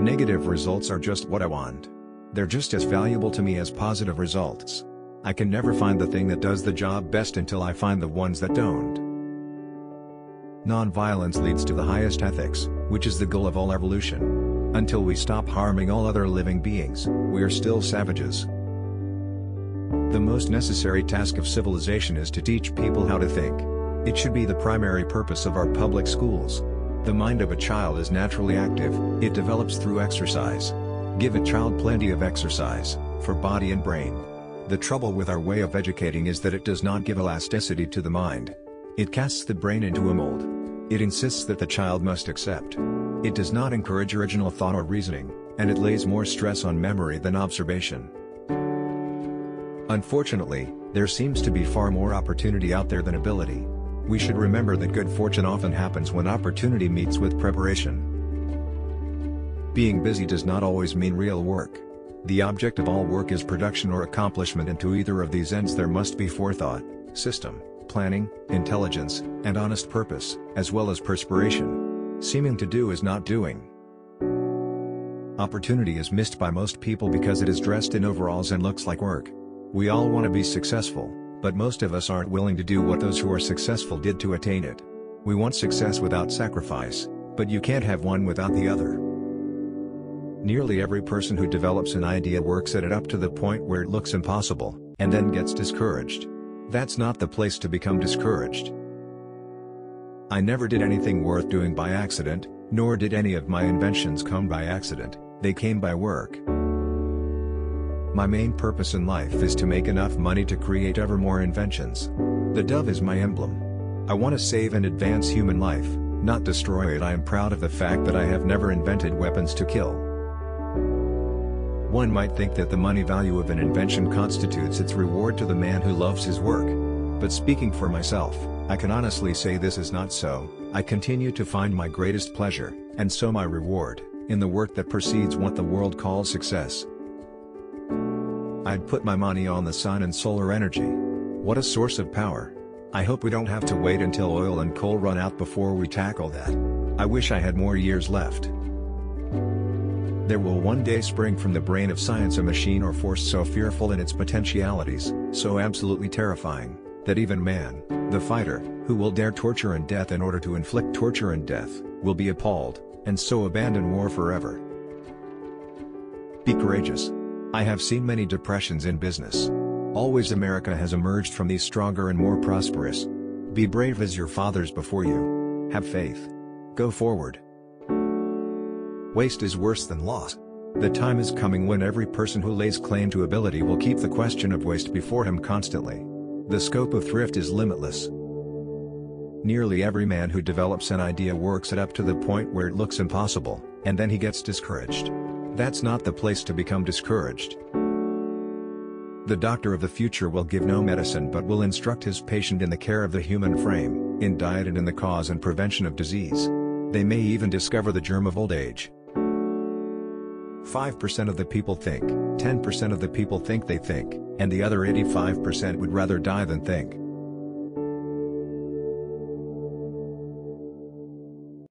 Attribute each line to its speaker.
Speaker 1: Negative results are just what I want. They're just as valuable to me as positive results. I can never find the thing that does the job best until I find the ones that don't. Nonviolence leads to the highest ethics, which is the goal of all evolution. Until we stop harming all other living beings, we are still savages. The most necessary task of civilization is to teach people how to think. It should be the primary purpose of our public schools. The mind of a child is naturally active, it develops through exercise. Give a child plenty of exercise, for body and brain. The trouble with our way of educating is that it does not give elasticity to the mind. It casts the brain into a mold. It insists that the child must accept. It does not encourage original thought or reasoning, and it lays more stress on memory than observation. Unfortunately, there seems to be far more opportunity out there than ability. We should remember that good fortune often happens when opportunity meets with preparation. Being busy does not always mean real work. The object of all work is production or accomplishment, and to either of these ends there must be forethought, system, planning, intelligence, and honest purpose, as well as perspiration. Seeming to do is not doing. Opportunity is missed by most people because it is dressed in overalls and looks like work. We all want to be successful, but most of us aren't willing to do what those who are successful did to attain it. We want success without sacrifice, but you can't have one without the other. Nearly every person who develops an idea works at it up to the point where it looks impossible, and then gets discouraged. That's not the place to become discouraged. I never did anything worth doing by accident, nor did any of my inventions come by accident, they came by work. My main purpose in life is to make enough money to create ever more inventions. The dove is my emblem. I want to save and advance human life, not destroy it. I am proud of the fact that I have never invented weapons to kill. One might think that the money value of an invention constitutes its reward to the man who loves his work. But speaking for myself, I can honestly say this is not so. I continue to find my greatest pleasure, and so my reward, in the work that precedes what the world calls success. I'd put my money on the sun and solar energy. What a source of power. I hope we don't have to wait until oil and coal run out before we tackle that. I wish I had more years left. There will one day spring from the brain of science a machine or force so fearful in its potentialities, so absolutely terrifying, that even man, the fighter, who will dare torture and death in order to inflict torture and death, will be appalled, and so abandon war forever. Be courageous. I have seen many depressions in business. Always America has emerged from these stronger and more prosperous. Be brave as your fathers before you. Have faith. Go forward. Waste is worse than loss. The time is coming when every person who lays claim to ability will keep the question of waste before him constantly. The scope of thrift is limitless. Nearly every man who develops an idea works it up to the point where it looks impossible, and then he gets discouraged. That's not the place to become discouraged. The doctor of the future will give no medicine but will instruct his patient in the care of the human frame, in diet and in the cause and prevention of disease. They may even discover the germ of old age. 5% of the people think, 10% of the people think they think, and the other 85% would rather die than think.